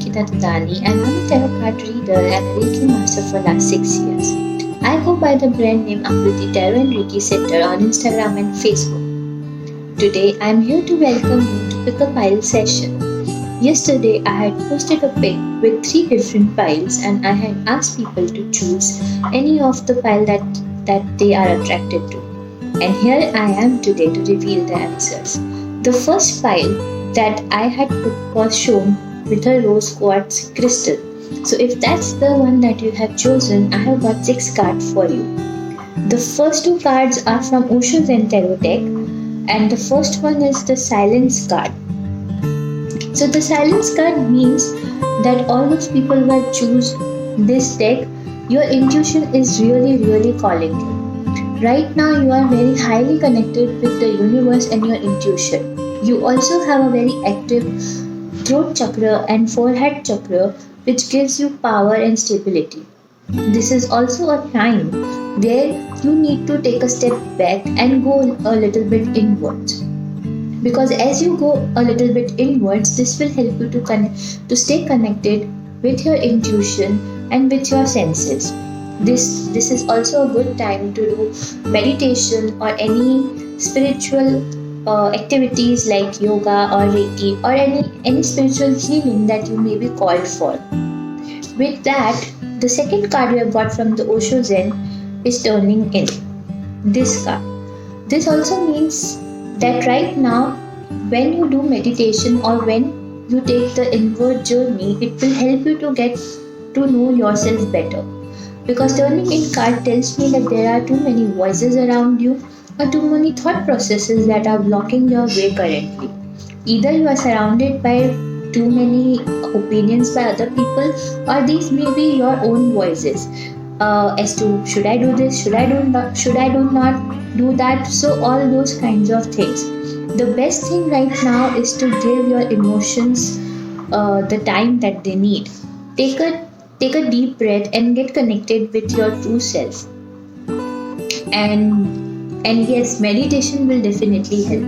Ankita Tudani and I'm a tarot card reader and a Reiki master for last 6 years. I go by the brand name Akriti Tarot and Reiki Center on Instagram and Facebook. Today I am here to welcome you to pick a pile session. Yesterday I had posted a pic with 3 different piles and I had asked people to choose any of the pile that they are attracted to. And here I am today to reveal the answers. The first pile that I had put was shown with a rose quartz crystal. So if that's the one that you have chosen, I have got 6 cards for you. The first 2 cards are from Osho Zen Tarot deck and the first one is the silence card. So the silence card means that all those people who have choose this deck, your intuition is really calling you. Right now you are very highly connected with the universe and your intuition. You also have a very active throat chakra and forehead chakra which gives you power and stability. This is also a time where you need to take a step back and go a little bit inwards. Because as you go a little bit inwards, this will help you to stay connected with your intuition and with your senses. This is also a good time to do meditation or any spiritual activities like yoga or Reiki or any spiritual healing that you may be called for. With that, the second card we have got from the Osho Zen is turning in. This card. This also means that right now when you do meditation or when you take the inward journey, it will help you to get to know yourself better. Because turning in card tells me that there are too many voices around you or too many thought processes that are blocking your way currently. Either you are surrounded by too many opinions by other people or these may be your own voices as to should I do this, should I do not do that, so all those kinds of things. The best thing right now is to give your emotions the time that they need. Take a deep breath and get connected with your true self. And yes, meditation will definitely help.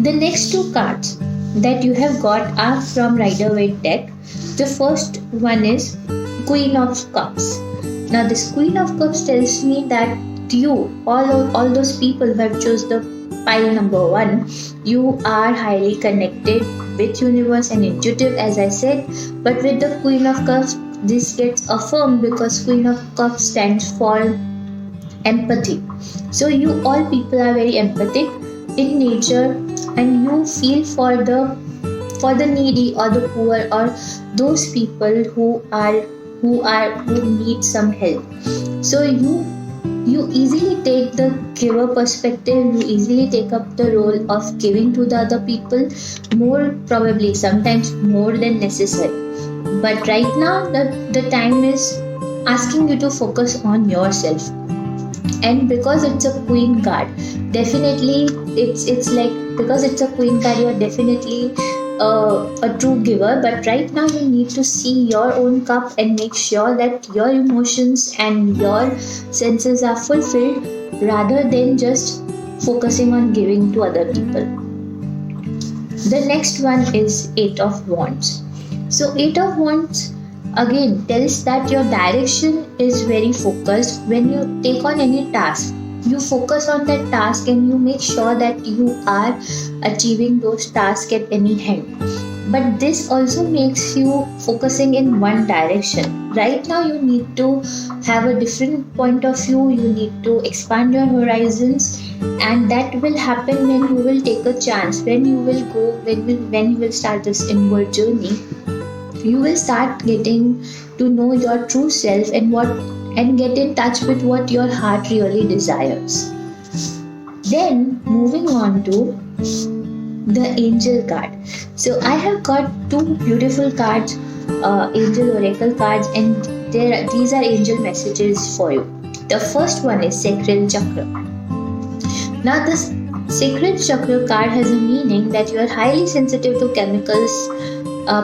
The next 2 cards that you have got are from Rider-Waite deck. The first one is Queen of Cups. Now this Queen of Cups tells me that you, all those people who have chosen the pile number 1, you are highly connected with universe and intuitive as I said. But with the Queen of Cups, this gets affirmed because Queen of Cups stands for empathy. So you all people are very empathic in nature and you feel for the needy or the poor or those people who need some help. So you easily take the giver perspective, you easily take up the role of giving to the other people, more probably sometimes more than necessary. But right now the time is asking you to focus on yourself. And because it's a queen card, definitely it's like, because it's a queen card, you are definitely a true giver. But right now you need to see your own cup and make sure that your emotions and your senses are fulfilled rather than just focusing on giving to other people. The next one is 8 of Wands. So 8 of Wands again tells that your direction is very focused. When you take on any task, you focus on that task and you make sure that you are achieving those tasks at any hand. But this also makes you focusing in one direction. Right now you need to have a different point of view, you need to expand your horizons, and that will happen when you will take a chance, when you will start this inward journey. You will start getting to know your true self and get in touch with what your heart really desires. Then moving on to the angel card. So I have got 2 beautiful cards, angel oracle cards, and these are angel messages for you. The first one is sacral chakra. Now this sacral chakra card has a meaning that you are highly sensitive to chemicals,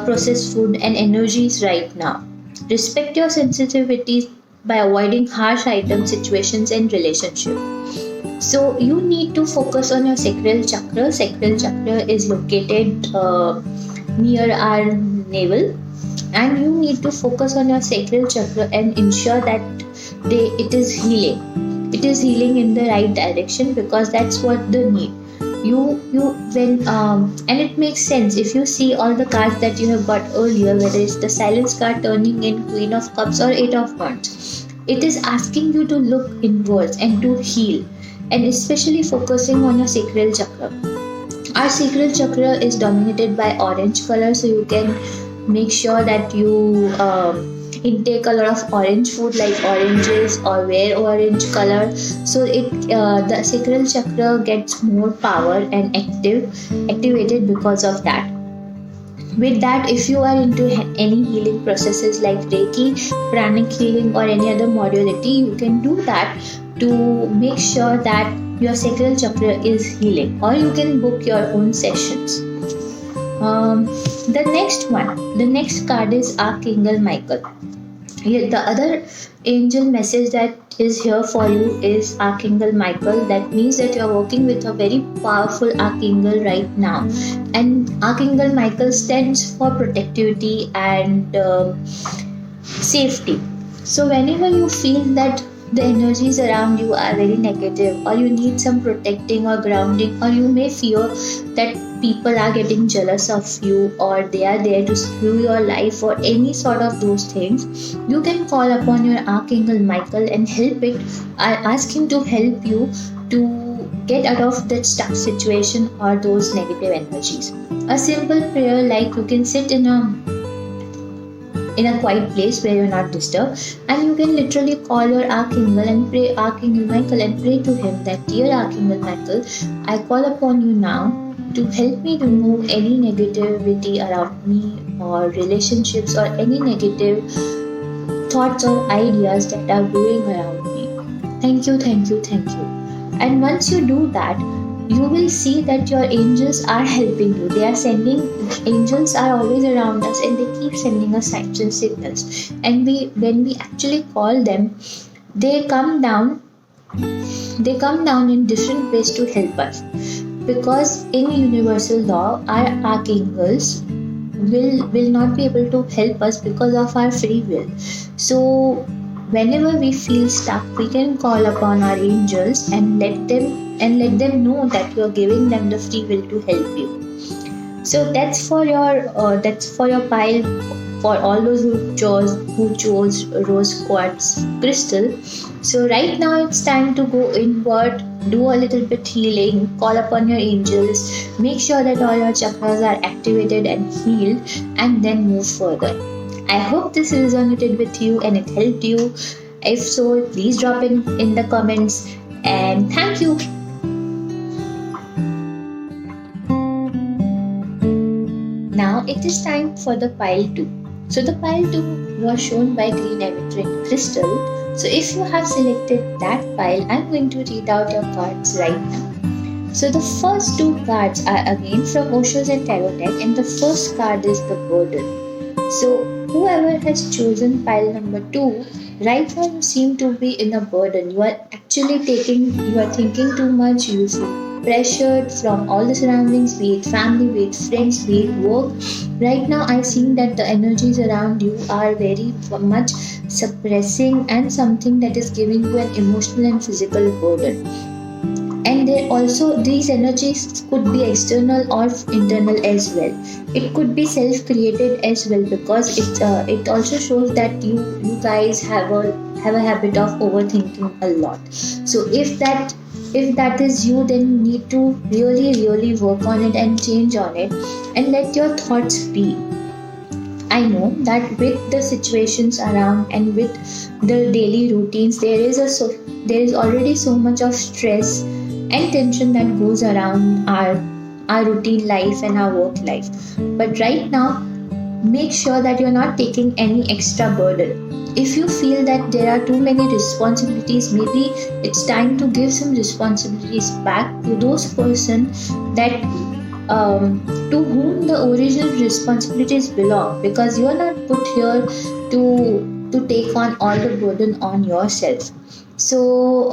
processed food and energies right now. Respect your sensitivities by avoiding harsh items, situations and relationships. So you need to focus on your sacral chakra. Sacral chakra is located near our navel, and you need to focus on your sacral chakra and ensure that it is healing. It is healing in the right direction, because that's what the need. You when And it makes sense if you see all the cards that you have got earlier, whether it's the silence card turning in Queen of Cups or Eight of Wands. It is asking you to look inwards and to heal, and especially focusing on your sacral chakra. Our sacral chakra is dominated by orange color, so you can make sure that you intake a lot of orange food like oranges, or wear orange color, so the sacral chakra gets more power and activated because of that. With that, if you are into any healing processes like Reiki, pranic healing, or any other modality, you can do that to make sure that your sacral chakra is healing, or you can book your own sessions. The next card is Archangel Michael. Here, the other angel message that is here for you is Archangel Michael. That means that you are working with a very powerful archangel right now, and Archangel Michael stands for protectivity and safety. So whenever you feel that the energies around you are very negative, or you need some protecting or grounding, or you may fear that people are getting jealous of you, or they are there to screw your life, or any sort of those things, you can call upon your Archangel Michael and ask him to help you to get out of that stuck situation or those negative energies. A simple prayer, like you can sit in a quiet place where you're not disturbed, and you can literally call your Archangel and pray Archangel Michael and pray to him that, dear Archangel Michael, I call upon you now to help me remove any negativity around me, or relationships, or any negative thoughts or ideas that are going around me. Thank you, thank you, thank you. And once you do that, you will see that your angels are helping you. Angels are always around us, and they keep sending us signs and signals. And when we actually call them, they come down in different ways to help us. Because in universal law, our archangels will not be able to help us because of our free will. So whenever we feel stuck, we can call upon our angels and let them know that you are giving them the free will to help you. So that's for your pile, for all those who chose rose quartz crystal. So right now it's time to go inward, do a little bit healing, call upon your angels, make sure that all your chakras are activated and healed, and then move further. I hope this resonated with you and it helped you. If so, please drop in the comments, and thank you. Now it is time for the pile 2. So the pile 2 was shown by green ametrine crystal. So if you have selected that pile, I'm going to read out your cards right now. So the first 2 cards are again from Osho's and Tarot deck, and the first card is the burden. So whoever has chosen pile number 2, right now you seem to be in a burden. You are thinking too much, you feel pressured from all the surroundings, be it family, be it friends, be it work. Right now I see that the energies around you are very much suppressing, and something that is giving you an emotional and physical burden. And these energies could be external or internal as well. It could be self-created as well, because it also shows that you guys have a habit of overthinking a lot. So if that is you, then you need to really work on it and change on it, and let your thoughts be. I know that with the situations around and with the daily routines, there is already so much of stress and tension that goes around our routine life and our work life. But right now, make sure that you're not taking any extra burden. If you feel that there are too many responsibilities, maybe it's time to give some responsibilities back to those persons that to whom the original responsibilities belong, because you are not put here to take on all the burden on yourself. So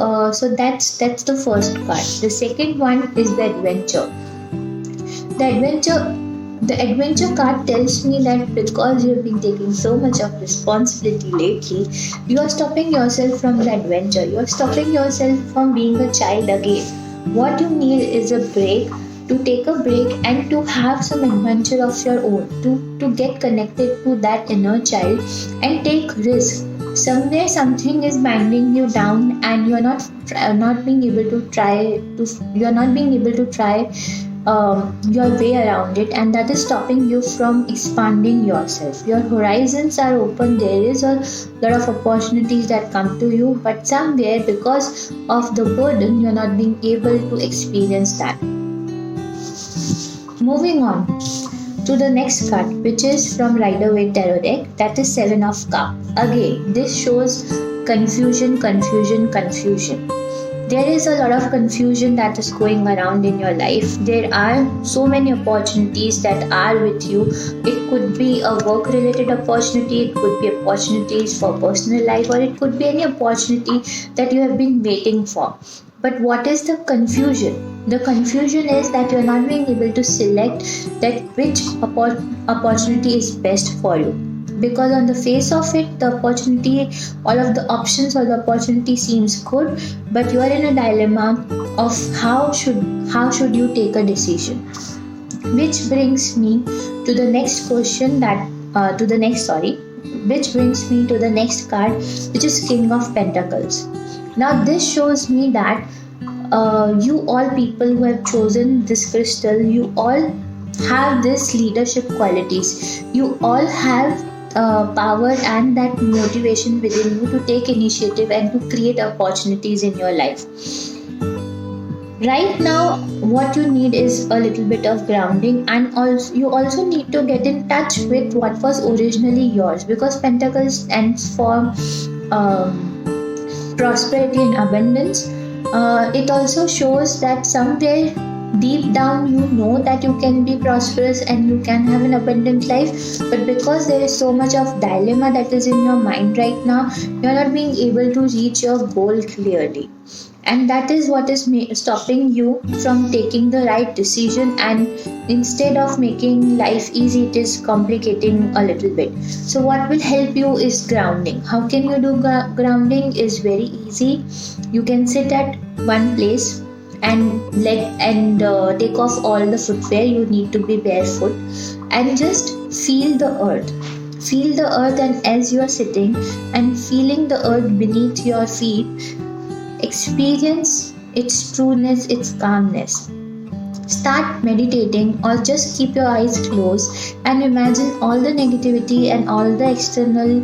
that's the first part. The second one is the adventure. The adventure The adventure card tells me that because you've been taking so much of responsibility lately, you are stopping yourself from the adventure. You are stopping yourself from being a child again. What you need is a break, to take a break and to have some adventure of your own, to get connected to that inner child and take risk. Somewhere something is binding you down and you're not being able to try to you're not being able to try your way around it, and that is stopping you from expanding yourself. Your horizons are open, there is a lot of opportunities that come to you, but somewhere because of the burden you're not being able to experience that. Moving on to the next card, which is from Rider Waite Tarot deck, that is Seven of Cups. Again, this shows confusion, confusion, confusion. There is a lot of confusion that is going around in your life. There are so many opportunities that are with you. It could be a work related opportunity, it could be opportunities for personal life, or it could be any opportunity that you have been waiting for. But what is the confusion? The confusion is that you are not being able to select that which opportunity is best for you, because on the face of it the opportunity, all of the options or the opportunity seems good, but you are in a dilemma of how should you take a decision. Which brings me to the next question that which brings me to the next card, which is King of Pentacles. Now this shows me that you all people who have chosen this crystal, you all have this leadership qualities. You all have power and that motivation within you to take initiative and to create opportunities in your life. Right now, what you need is a little bit of grounding, and also you also need to get in touch with what was originally yours, because Pentacles stands for prosperity and abundance. It also shows that somewhere deep down you know that you can be prosperous and you can have an abundant life, but because there is so much of dilemma that is in your mind right now, you are not being able to reach your goal clearly, and that is what is stopping you from taking the right decision, and instead of making life easy it is complicating a little bit. So what will help you is grounding. How can you do grounding? Is very easy. You can sit at one place and take off all the footwear. You need to be barefoot and just feel the earth. Feel the earth, and as you are sitting and feeling the earth beneath your feet, experience its trueness, its calmness. Start meditating or just keep your eyes closed and imagine all the negativity and all the external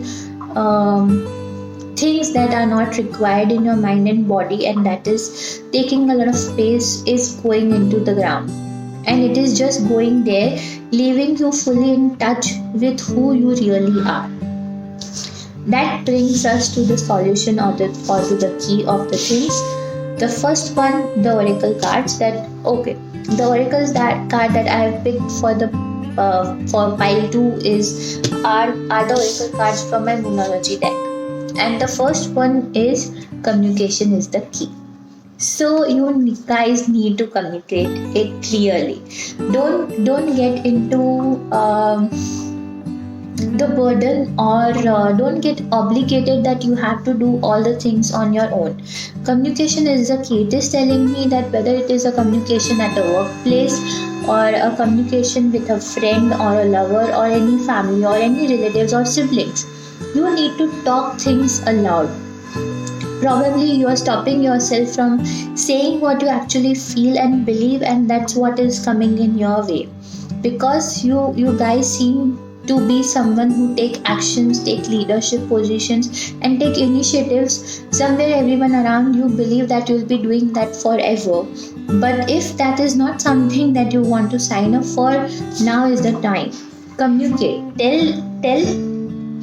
things that are not required in your mind and body, and that is taking a lot of space, is going into the ground, and it is just going there, leaving you fully in touch with who you really are. That brings us to the solution or to the key of the things. The first one, the oracle cards. The oracles card that I have picked for pile 2 are the oracle cards from my Moonology deck. And the first one is communication is the key. So you guys need to communicate it clearly. Don't get into the burden, or don't get obligated that you have to do all the things on your own. Communication is the key. It is telling me that whether it is a communication at a workplace, or a communication with a friend or a lover or any family or any relatives or siblings, you need to talk things aloud. Probably you are stopping yourself from saying what you actually feel and believe, and that's what is coming in your way, because you guys seem to be someone who take actions, take leadership positions and take initiatives. Somewhere everyone around you believe that you'll be doing that forever, but if that is not something that you want to sign up for, now is the time. Communicate.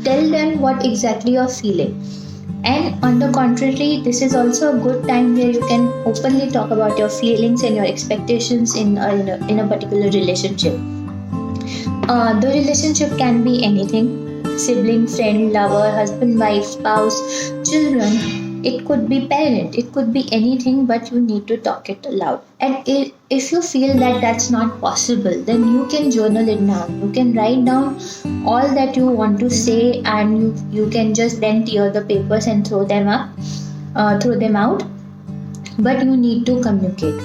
Tell them what exactly you're feeling. And on the contrary, this is also a good time where you can openly talk about your feelings and your expectations in a particular relationship. The relationship can be anything: sibling, friend, lover, husband, wife, spouse, children, It could be parent, it could be anything, but you need to talk it aloud. And if you feel that that's not possible, then you can journal it down. You can write down all that you want to say, and you can just then tear the papers and throw them out. But you need to communicate.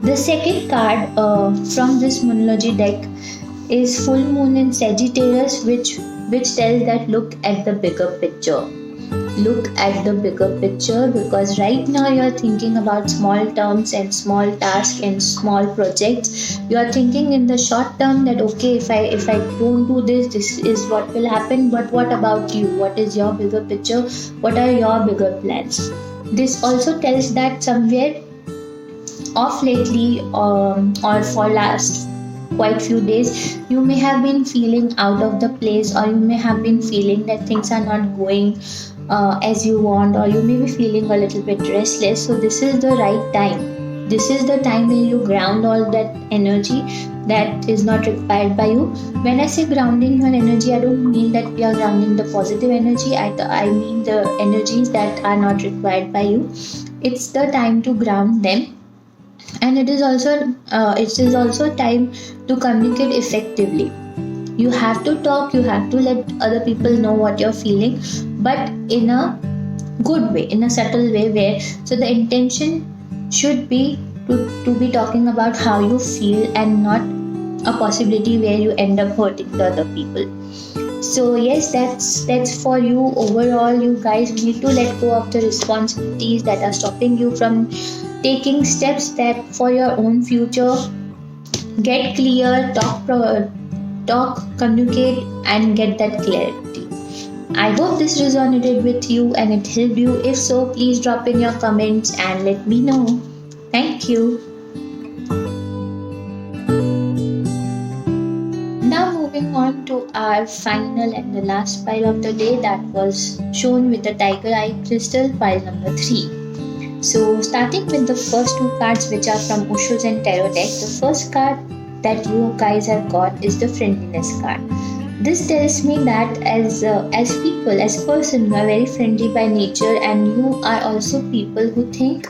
The second card from this Moonology deck is Full Moon in Sagittarius, which tells that look at the bigger picture. Look at the bigger picture, because right now you are thinking about small terms and small tasks and small projects. You are thinking in the short term that okay, if I don't do this is what will happen. But what about you? What is your bigger picture? What are your bigger plans? This also tells that somewhere off lately, or for last quite few days, you may have been feeling out of the place, or you may have been feeling that things are not going as you want, or you may be feeling a little bit restless. So this is the right time. This is the time when you ground all that energy that is not required by you. When I say grounding your energy, I don't mean that you are grounding the positive energy. I mean the energies that are not required by you. It's the time to ground them. And it is also time to communicate effectively. You have to talk, you have to let other people know what you're feeling, but in a good way, in a subtle way, where so the intention should be to be talking about how you feel, and not a possibility where you end up hurting the other people. So yes, that's for you. Overall, you guys need to let go of the responsibilities that are stopping you from taking steps that for your own future. Get clear, talk, communicate, and get that clarity. I hope this resonated with you and it helped you. If so, please drop in your comments and let me know. Thank you. Now moving on to our final and the last pile of the day, that was shown with the Tiger Eye Crystal, pile number 3. So starting with the first two cards, which are from Osho Zen Tarot deck, the first card that you guys have got is the Friendliness card. This tells me that as people, as person, you are very friendly by nature, and you are also people who think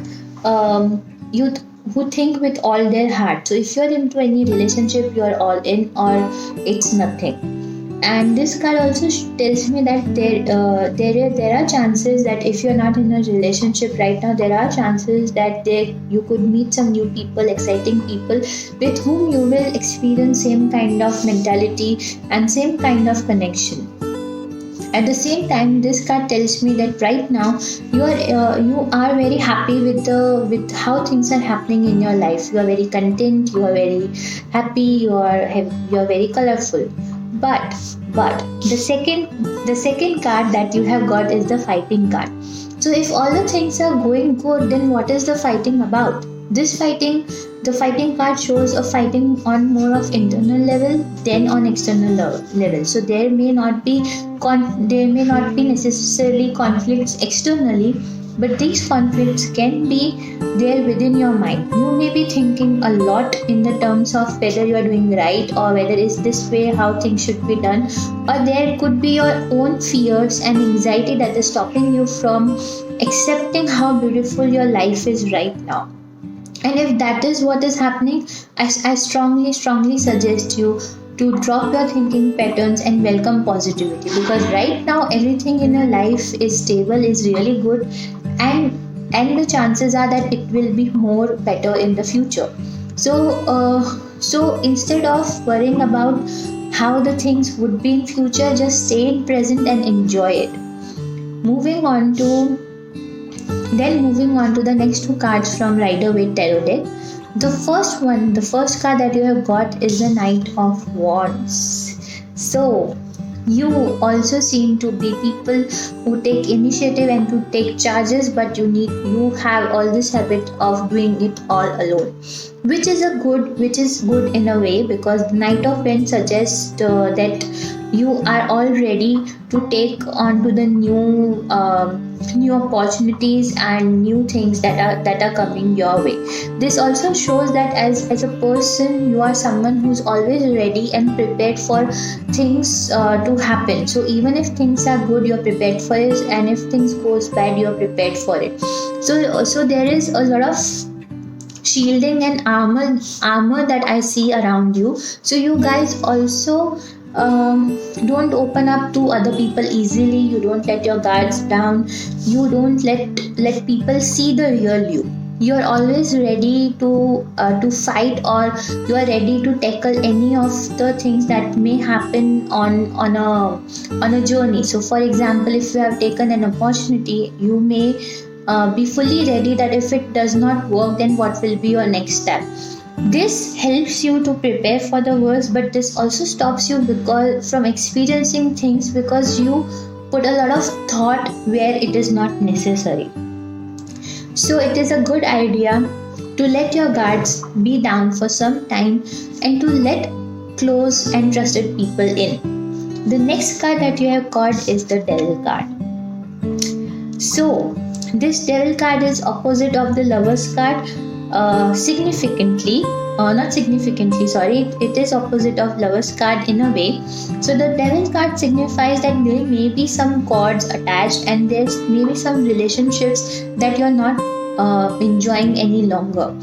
who think with all their heart. So if you're into any relationship, you are all in, or it's nothing. And this card also tells me that there are chances that if you're not in a relationship right now, there are chances that you could meet some new people, exciting people with whom you will experience same kind of mentality and same kind of connection. At the same time, this card tells me that right now you are very happy with how things are happening in your life. You are very content, you are very happy, you are very colorful. But the second card that you have got is the Fighting card. So if all the things are going good, then what is the fighting about? The fighting card shows a fighting on more of internal level than on external level. So there may not be necessarily conflicts externally, but these conflicts can be there within your mind. You may be thinking a lot in the terms of whether you are doing right, or whether is this way how things should be done, or there could be your own fears and anxiety that is stopping you from accepting how beautiful your life is right now. And if that is what is happening, I strongly suggest you to drop your thinking patterns and welcome positivity, because right now everything in your life is stable, is really good, and the chances are that it will be more better in the future. So instead of worrying about how the things would be in future, just stay in present and enjoy it. Moving on to the next two cards from Rider-Waite Tarot deck. The first card that you have got is the Knight of Wands. So you also seem to be people who take initiative and to take charges, but you have all this habit of doing it all alone. which is good in a way, because the Knight of Wands suggests that you are all ready to take on to the new opportunities and new things that are coming your way. This also shows that as a person, you are someone who's always ready and prepared for things to happen. So even if things are good, you're prepared for it, and if things goes bad, you're prepared for it. So there is a lot of shielding and armor that I see around you. So you guys also don't open up to other people easily. You don't let your guards down. You don't let people see the real you. You're always ready to fight, or you are ready to tackle any of the things that may happen on a journey. So for example, if you have taken an opportunity, you may be fully ready that if it does not work, then what will be your next step. This helps you to prepare for the worst, but this also stops you from experiencing things, because you put a lot of thought where it is not necessary. So it is a good idea to let your guards be down for some time and to let close and trusted people in. The next card that you have got is the Devil card. So this Devil card is opposite of the Lovers card, not significantly, sorry, it is opposite of Lovers card in a way. So the Devil card signifies that there may be some cords attached, and there's maybe some relationships that you're not enjoying any longer.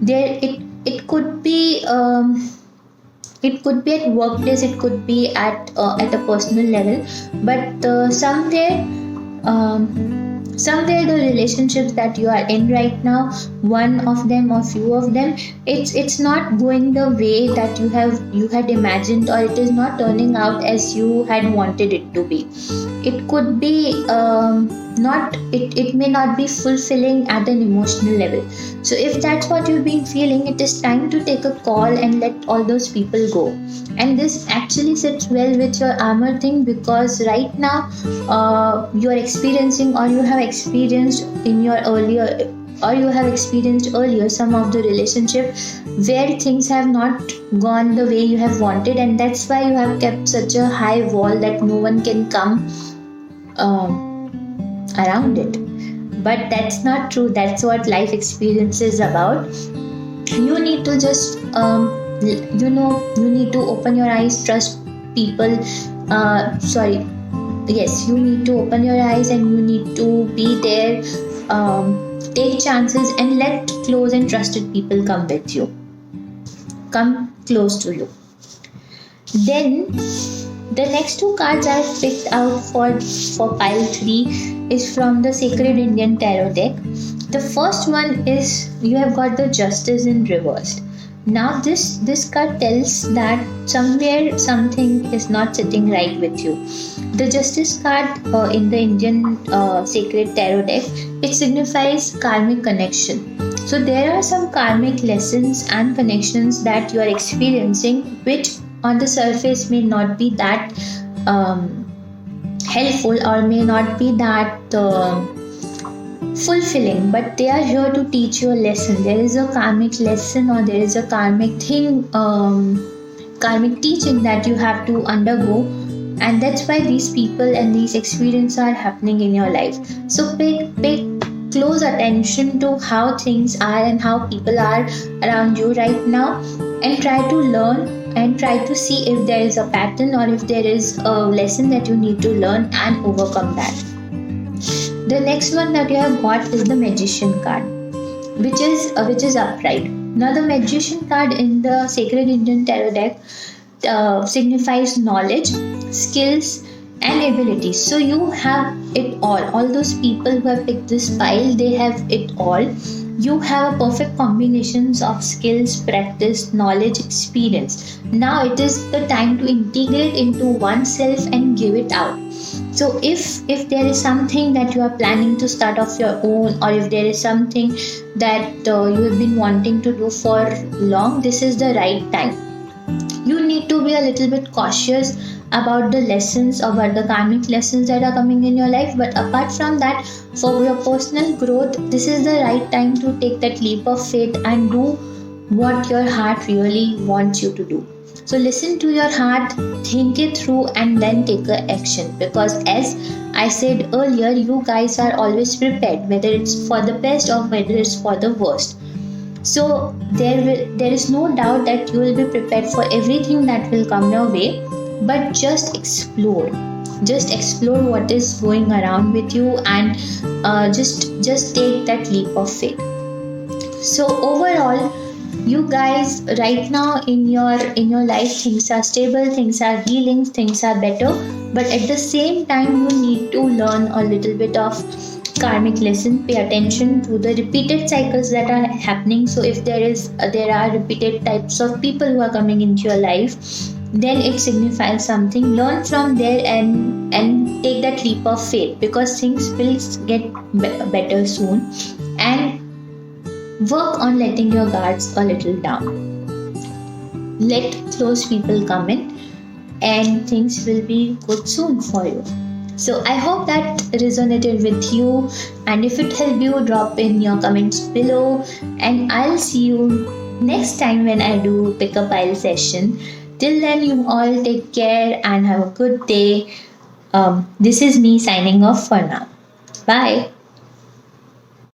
It could be at workplace, it could be at a personal level, but somewhere the relationships that you are in right now, one of them or few of them, it's not going the way that you had imagined, or it is not turning out as you had wanted it to be. It could be it may not be fulfilling at an emotional level. So if that's what you've been feeling, it is time to take a call and let all those people go. And this actually sits well with your armor thing, because right now you are experiencing, or you have experienced earlier some of the relationship where things have not gone the way you have wanted, and that's why you have kept such a high wall that no one can come around it. But that's not true. That's what life experience is about. You need to just you need to open your eyes, trust people. You need to open your eyes, and you need to be there, take chances, and let close and trusted people come close to you. Then the next two cards I've picked out for pile 3 is from the Sacred Indian Tarot deck. The first one is, you have got the Justice in reversed. Now this card tells that somewhere something is not sitting right with you. The Justice card in the Indian Sacred Tarot deck, it signifies karmic connection. So there are some karmic lessons and connections that you are experiencing, which on the surface may not be that helpful, or may not be that fulfilling, but they are here to teach you a lesson. There is a karmic lesson, or there is a karmic thing, karmic teaching that you have to undergo, and that's why these people and these experiences are happening in your life. So pay close attention to how things are and how people are around you right now, and try to learn and try to see if there is a pattern, or if there is a lesson that you need to learn and overcome that. The next one that you have got is the Magician card, which is upright. Now the Magician card in the Sacred Indian Tarot deck signifies knowledge, skills, and abilities. So you have it all. All those people who have picked this pile, they have it all. You have a perfect combinations of skills, practice, knowledge, experience. Now it is the time to integrate into oneself and give it out. So if there is something that you are planning to start off your own, or if there is something that you have been wanting to do for long, this is the right time. You need to be a little bit cautious about the lessons, about the karmic lessons that are coming in your life, but apart from that, for your personal growth, this is the right time to take that leap of faith and do what your heart really wants you to do. So listen to your heart, think it through, and then take a action. Because as I said earlier, you guys are always prepared, whether it's for the best or whether it's for the worst. So there is no doubt that you will be prepared for everything that will come your way. But just explore what is going around with you, and just take that leap of faith. So overall, you guys, right now in your life, things are stable, things are healing, things are better, but at the same time you need to learn a little bit of karmic lesson. Pay attention to the repeated cycles that are happening. So if there are repeated types of people who are coming into your life, then it signifies something. Learn from there and take that leap of faith, because things will get better soon. And work on letting your guards a little down. Let close people come in, and things will be good soon for you. So I hope that resonated with you, and if it helped you, drop in your comments below, and I'll see you next time when I do pick a pile session. Till then, you all take care and have a good day. This is me signing off for now. Bye.